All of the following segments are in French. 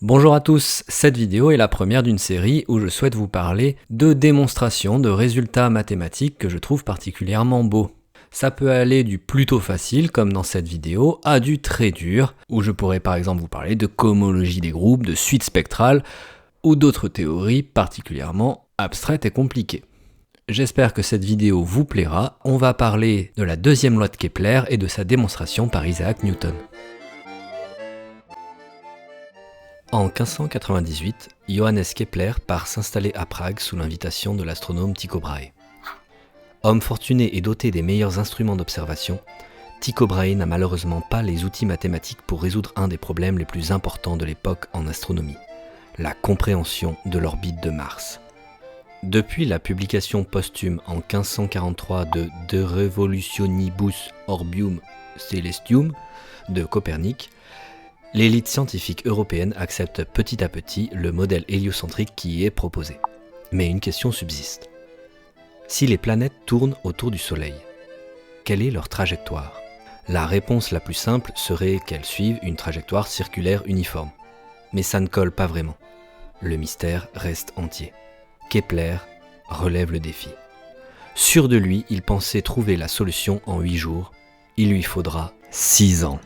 Bonjour à tous, cette vidéo est la première d'une série où je souhaite vous parler de démonstrations de résultats mathématiques que je trouve particulièrement beaux. Ça peut aller du plutôt facile, comme dans cette vidéo, à du très dur, où je pourrais par exemple vous parler de cohomologie des groupes, de suite spectrale, ou d'autres théories particulièrement abstraites et compliquées. J'espère que cette vidéo vous plaira. On va parler de la deuxième loi de Kepler et de sa démonstration par Isaac Newton. En 1598, Johannes Kepler part s'installer à Prague sous l'invitation de l'astronome Tycho Brahe. Homme fortuné et doté des meilleurs instruments d'observation, Tycho Brahe n'a malheureusement pas les outils mathématiques pour résoudre un des problèmes les plus importants de l'époque en astronomie, la compréhension de l'orbite de Mars. Depuis la publication posthume en 1543 De Revolutionibus Orbium Celestium de Copernic, l'élite scientifique européenne accepte petit à petit le modèle héliocentrique qui y est proposé. Mais une question subsiste. Si les planètes tournent autour du Soleil, quelle est leur trajectoire ? La réponse la plus simple serait qu'elles suivent une trajectoire circulaire uniforme. Mais ça ne colle pas vraiment. Le mystère reste entier. Kepler relève le défi. Sûr de lui, il pensait trouver la solution en 8 jours. Il lui faudra 6 ans.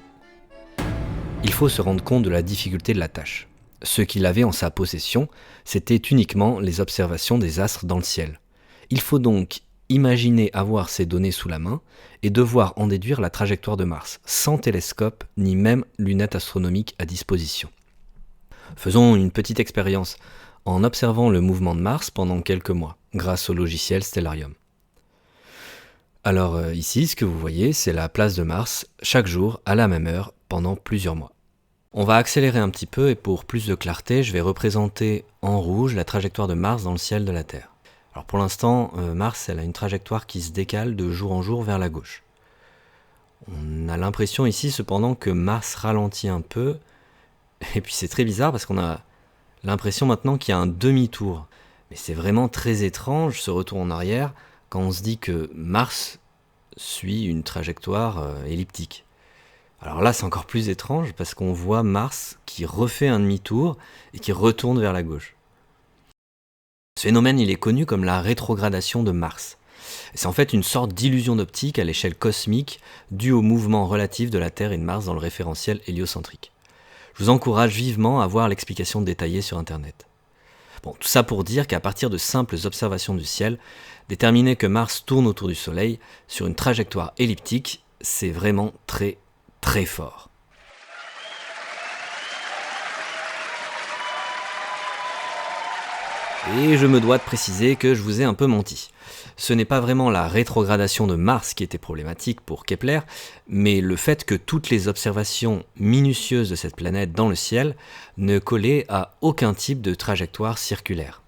Il faut se rendre compte de la difficulté de la tâche. Ce qu'il avait en sa possession, c'était uniquement les observations des astres dans le ciel. Il faut donc imaginer avoir ces données sous la main et devoir en déduire la trajectoire de Mars, sans télescope ni même lunettes astronomiques à disposition. Faisons une petite expérience en observant le mouvement de Mars pendant quelques mois, grâce au logiciel Stellarium. Alors ici, ce que vous voyez, c'est la place de Mars, chaque jour, à la même heure, pendant plusieurs mois. On va accélérer un petit peu et pour plus de clarté, je vais représenter en rouge la trajectoire de Mars dans le ciel de la Terre. Alors pour l'instant, Mars, elle a une trajectoire qui se décale de jour en jour vers la gauche. On a l'impression ici cependant que Mars ralentit un peu, et puis c'est très bizarre parce qu'on a l'impression maintenant qu'il y a un demi-tour. Mais c'est vraiment très étrange ce retour en arrière quand on se dit que Mars suit une trajectoire elliptique. Alors là, c'est encore plus étrange parce qu'on voit Mars qui refait un demi-tour et qui retourne vers la gauche. Ce phénomène, il est connu comme la rétrogradation de Mars. C'est en fait une sorte d'illusion d'optique à l'échelle cosmique due au mouvement relatif de la Terre et de Mars dans le référentiel héliocentrique. Je vous encourage vivement à voir l'explication détaillée sur Internet. Bon, tout ça pour dire qu'à partir de simples observations du ciel, déterminer que Mars tourne autour du Soleil sur une trajectoire elliptique, c'est vraiment très fort. Et je me dois de préciser que je vous ai un peu menti. Ce n'est pas vraiment la rétrogradation de Mars qui était problématique pour Kepler, mais le fait que toutes les observations minutieuses de cette planète dans le ciel ne collaient à aucun type de trajectoire circulaire.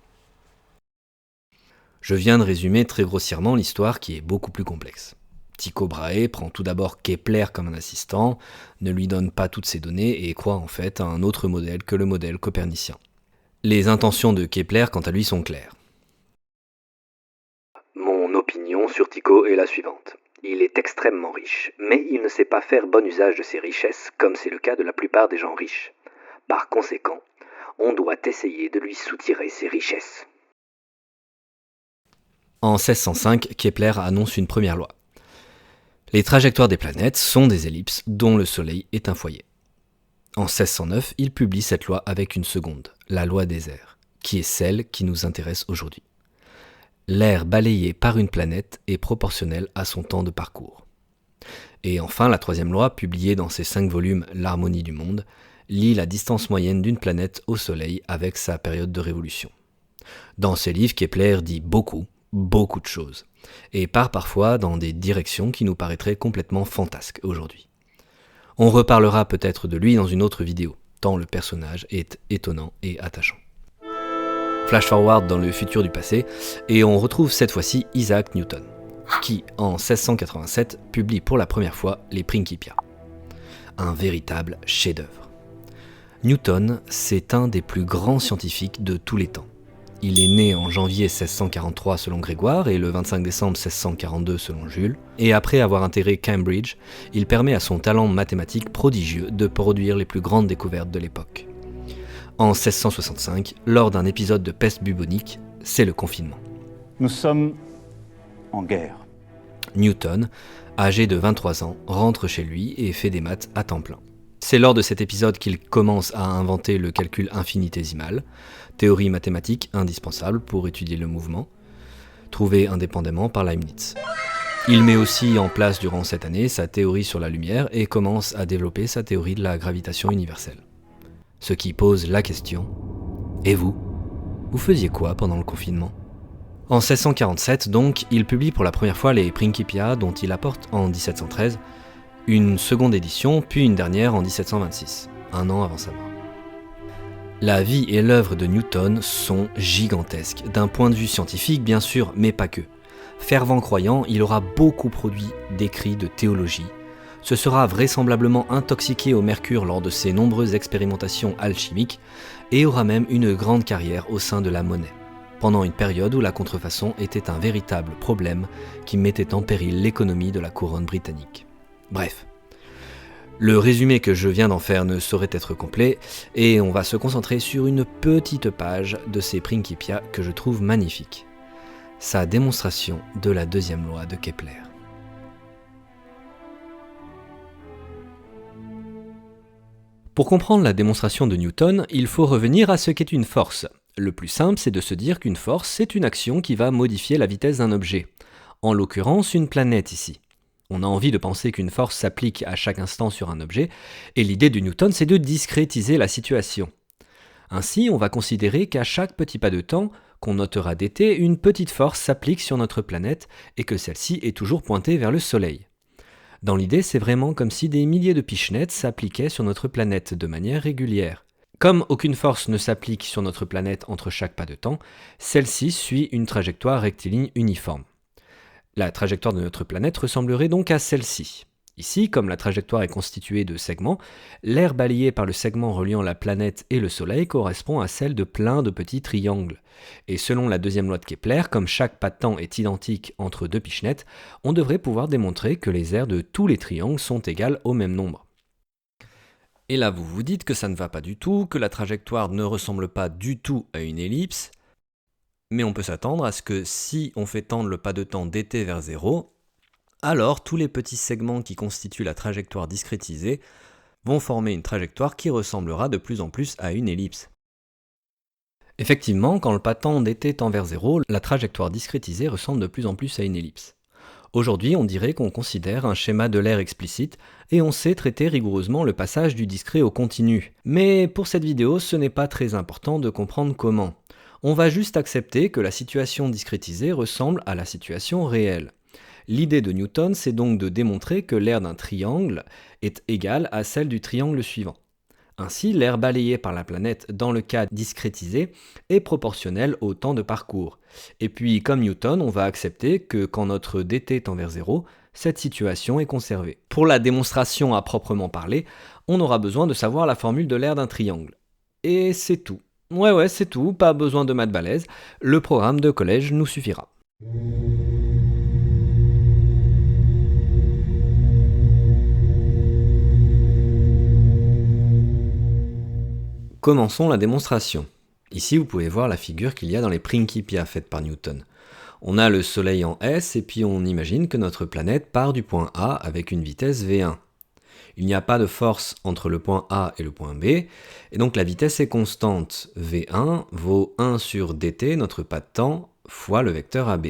Je viens de résumer très grossièrement l'histoire qui est beaucoup plus complexe. Tycho Brahe prend tout d'abord Kepler comme un assistant, ne lui donne pas toutes ses données et croit en fait à un autre modèle que le modèle copernicien. Les intentions de Kepler, quant à lui, sont claires. Mon opinion sur Tycho est la suivante. Il est extrêmement riche, mais il ne sait pas faire bon usage de ses richesses, comme c'est le cas de la plupart des gens riches. Par conséquent, on doit essayer de lui soutirer ses richesses. En 1605, Kepler annonce une première loi. Les trajectoires des planètes sont des ellipses dont le Soleil est un foyer. En 1609, il publie cette loi avec une seconde, la loi des airs, qui est celle qui nous intéresse aujourd'hui. L'air balayé par une planète est proportionnel à son temps de parcours. Et enfin, la troisième loi, publiée dans ses 5 volumes L'harmonie du monde, lie la distance moyenne d'une planète au Soleil avec sa période de révolution. Dans ces livres, Kepler dit beaucoup de choses, et part parfois dans des directions qui nous paraîtraient complètement fantasques aujourd'hui. On reparlera peut-être de lui dans une autre vidéo, tant le personnage est étonnant et attachant. Flash forward dans le futur du passé, et on retrouve cette fois-ci Isaac Newton, qui, en 1687, publie pour la première fois les Principia. Un véritable chef-d'œuvre. Newton, c'est un des plus grands scientifiques de tous les temps. Il est né en janvier 1643 selon Grégoire et le 25 décembre 1642 selon Jules, et après avoir intégré Cambridge, il permet à son talent mathématique prodigieux de produire les plus grandes découvertes de l'époque. En 1665, lors d'un épisode de peste bubonique, c'est le confinement. Nous sommes en guerre. Newton, âgé de 23 ans, rentre chez lui et fait des maths à temps plein. C'est lors de cet épisode qu'il commence à inventer le calcul infinitésimal, théorie mathématique indispensable pour étudier le mouvement, trouvée indépendamment par Leibniz. Il met aussi en place durant cette année sa théorie sur la lumière et commence à développer sa théorie de la gravitation universelle. Ce qui pose la question, et vous faisiez quoi pendant le confinement ? En 1647 donc, il publie pour la première fois les Principia dont il apporte en 1713 une seconde édition puis une dernière en 1726, un an avant sa mort. La vie et l'œuvre de Newton sont gigantesques, d'un point de vue scientifique bien sûr, mais pas que. Fervent croyant, il aura beaucoup produit d'écrits de théologie, se sera vraisemblablement intoxiqué au mercure lors de ses nombreuses expérimentations alchimiques et aura même une grande carrière au sein de la monnaie, pendant une période où la contrefaçon était un véritable problème qui mettait en péril l'économie de la couronne britannique. Bref, le résumé que je viens d'en faire ne saurait être complet et on va se concentrer sur une petite page de ces Principia que je trouve magnifique. Sa démonstration de la deuxième loi de Kepler. Pour comprendre la démonstration de Newton, il faut revenir à ce qu'est une force. Le plus simple, c'est de se dire qu'une force, c'est une action qui va modifier la vitesse d'un objet. En l'occurrence, une planète ici. On a envie de penser qu'une force s'applique à chaque instant sur un objet, et l'idée de Newton, c'est de discrétiser la situation. Ainsi, on va considérer qu'à chaque petit pas de temps, qu'on notera dt, une petite force s'applique sur notre planète, et que celle-ci est toujours pointée vers le Soleil. Dans l'idée, c'est vraiment comme si des milliers de pichenettes s'appliquaient sur notre planète de manière régulière. Comme aucune force ne s'applique sur notre planète entre chaque pas de temps, celle-ci suit une trajectoire rectiligne uniforme. La trajectoire de notre planète ressemblerait donc à celle-ci. Ici, comme la trajectoire est constituée de segments, l'aire balayée par le segment reliant la planète et le Soleil correspond à celle de plein de petits triangles. Et selon la deuxième loi de Kepler, comme chaque pas de temps est identique entre deux pichenettes, on devrait pouvoir démontrer que les aires de tous les triangles sont égales au même nombre. Et là, vous vous dites que ça ne va pas du tout, que la trajectoire ne ressemble pas du tout à une ellipse, mais on peut s'attendre à ce que si on fait tendre le pas de temps dt vers 0, alors tous les petits segments qui constituent la trajectoire discrétisée vont former une trajectoire qui ressemblera de plus en plus à une ellipse. Effectivement, quand le pas de temps dt tend vers 0, la trajectoire discrétisée ressemble de plus en plus à une ellipse. Aujourd'hui, on dirait qu'on considère un schéma de l'aire explicite et on sait traiter rigoureusement le passage du discret au continu. Mais pour cette vidéo, ce n'est pas très important de comprendre comment. On va juste accepter que la situation discrétisée ressemble à la situation réelle. L'idée de Newton, c'est donc de démontrer que l'aire d'un triangle est égale à celle du triangle suivant. Ainsi, l'aire balayée par la planète dans le cas discrétisé est proportionnelle au temps de parcours. Et puis, comme Newton, on va accepter que quand notre dt tend vers 0, cette situation est conservée. Pour la démonstration à proprement parler, on aura besoin de savoir la formule de l'aire d'un triangle. Et c'est tout. Ouais, c'est tout, pas besoin de maths balèze, le programme de collège nous suffira. Commençons la démonstration. Ici, vous pouvez voir la figure qu'il y a dans les Principia faites par Newton. On a le Soleil en S et puis on imagine que notre planète part du point A avec une vitesse v1. Il n'y a pas de force entre le point A et le point B, et donc la vitesse est constante. V1 vaut 1 sur dt, notre pas de temps, fois le vecteur AB.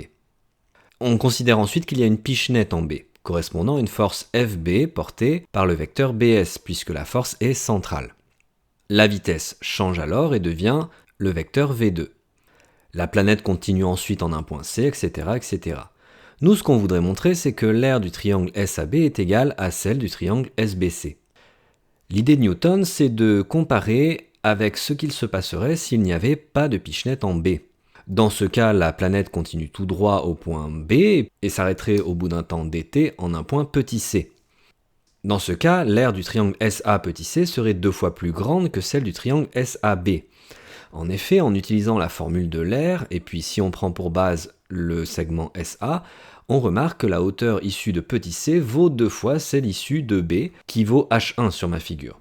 On considère ensuite qu'il y a une pichenette en B, correspondant à une force FB portée par le vecteur BS, puisque la force est centrale. La vitesse change alors et devient le vecteur V2. La planète continue ensuite en un point C, etc., etc. Nous, ce qu'on voudrait montrer, c'est que l'aire du triangle SAB est égale à celle du triangle SBC. L'idée de Newton, c'est de comparer avec ce qu'il se passerait s'il n'y avait pas de pichenette en B. Dans ce cas, la planète continue tout droit au point B et s'arrêterait au bout d'un temps dt en un point petit c. Dans ce cas, l'aire du triangle SA petit c serait 2 fois plus grande que celle du triangle SAB. En effet, en utilisant la formule de l'aire, et puis si on prend pour base le segment SA, on remarque que la hauteur issue de petit c vaut 2 fois celle issue de B, qui vaut H1 sur ma figure.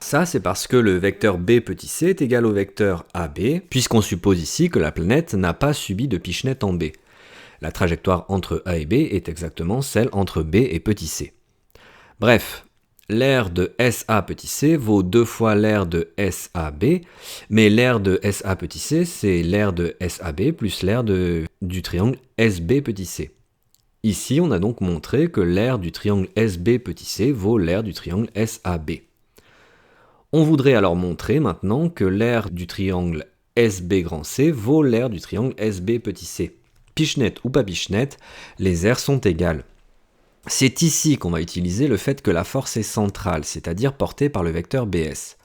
Ça, c'est parce que le vecteur b petit c est égal au vecteur AB, puisqu'on suppose ici que la planète n'a pas subi de pichenette en B. La trajectoire entre A et B est exactement celle entre B et petit c. Bref, l'aire de SA petit c vaut 2 fois l'aire de SAB, mais l'aire de SA petit c, c'est l'aire de SAB plus l'aire du triangle SB petit c. Ici, on a donc montré que l'aire du triangle SB petit c vaut l'aire du triangle SAB. On voudrait alors montrer maintenant que l'aire du triangle SB grand C vaut l'aire du triangle SB petit c. Pichenette ou pas pichenette, les aires sont égales. C'est ici qu'on va utiliser le fait que la force est centrale, c'est-à-dire portée par le vecteur BS.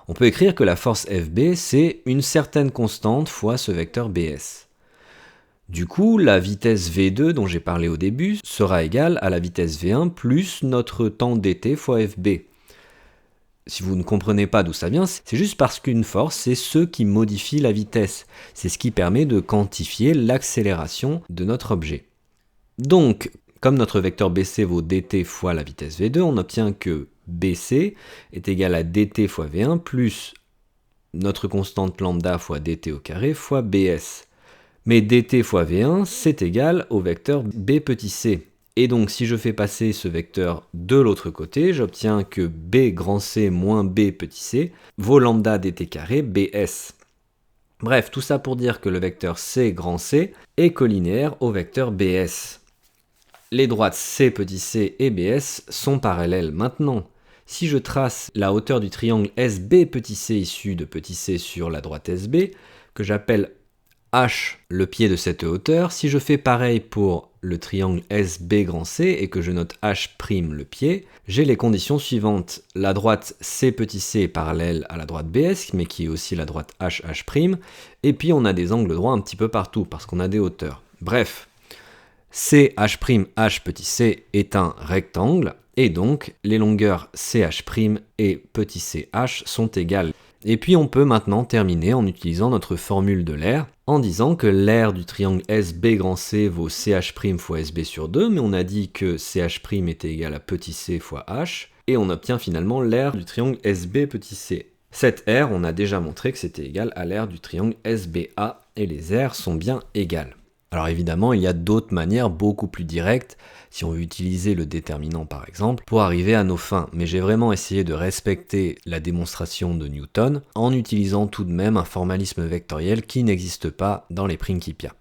On peut écrire que la force FB, c'est une certaine constante fois ce vecteur BS. Du coup, la vitesse V2 dont j'ai parlé au début sera égale à la vitesse V1 plus notre temps dt fois FB. Si vous ne comprenez pas d'où ça vient, c'est juste parce qu'une force, c'est ce qui modifie la vitesse. C'est ce qui permet de quantifier l'accélération de notre objet. Donc, comme notre vecteur BC vaut dt fois la vitesse V2, on obtient que BC est égal à dt fois V1 plus notre constante lambda fois dt au carré fois BS. Mais dt fois V1, c'est égal au vecteur B petit c. Et donc, si je fais passer ce vecteur de l'autre côté, j'obtiens que B grand C moins B petit c vaut lambda dt carré BS. Bref, tout ça pour dire que le vecteur C grand C est collinéaire au vecteur BS. Les droites C petit c et BS sont parallèles. Maintenant, si je trace la hauteur du triangle SB petit c issu de petit c sur la droite SB, que j'appelle H le pied de cette hauteur, si je fais pareil pour le triangle SB grand C et que je note H' le pied, j'ai les conditions suivantes. La droite C petit c est parallèle à la droite BS, mais qui est aussi la droite HH', et puis on a des angles droits un petit peu partout, parce qu'on a des hauteurs. Bref, CH' H petit c est un rectangle, et donc les longueurs CH' et petit ch sont égales. Et puis on peut maintenant terminer en utilisant notre formule de l'aire, en disant que l'aire du triangle SB grand C vaut CH' fois SB sur 2, mais on a dit que CH' était égal à petit c fois H, et on obtient finalement l'aire du triangle SB petit c. Cette aire, on a déjà montré que c'était égal à l'aire du triangle SBA, et les aires sont bien égales. Alors évidemment, il y a d'autres manières beaucoup plus directes, si on veut utiliser le déterminant par exemple, pour arriver à nos fins, mais j'ai vraiment essayé de respecter la démonstration de Newton en utilisant tout de même un formalisme vectoriel qui n'existe pas dans les Principia.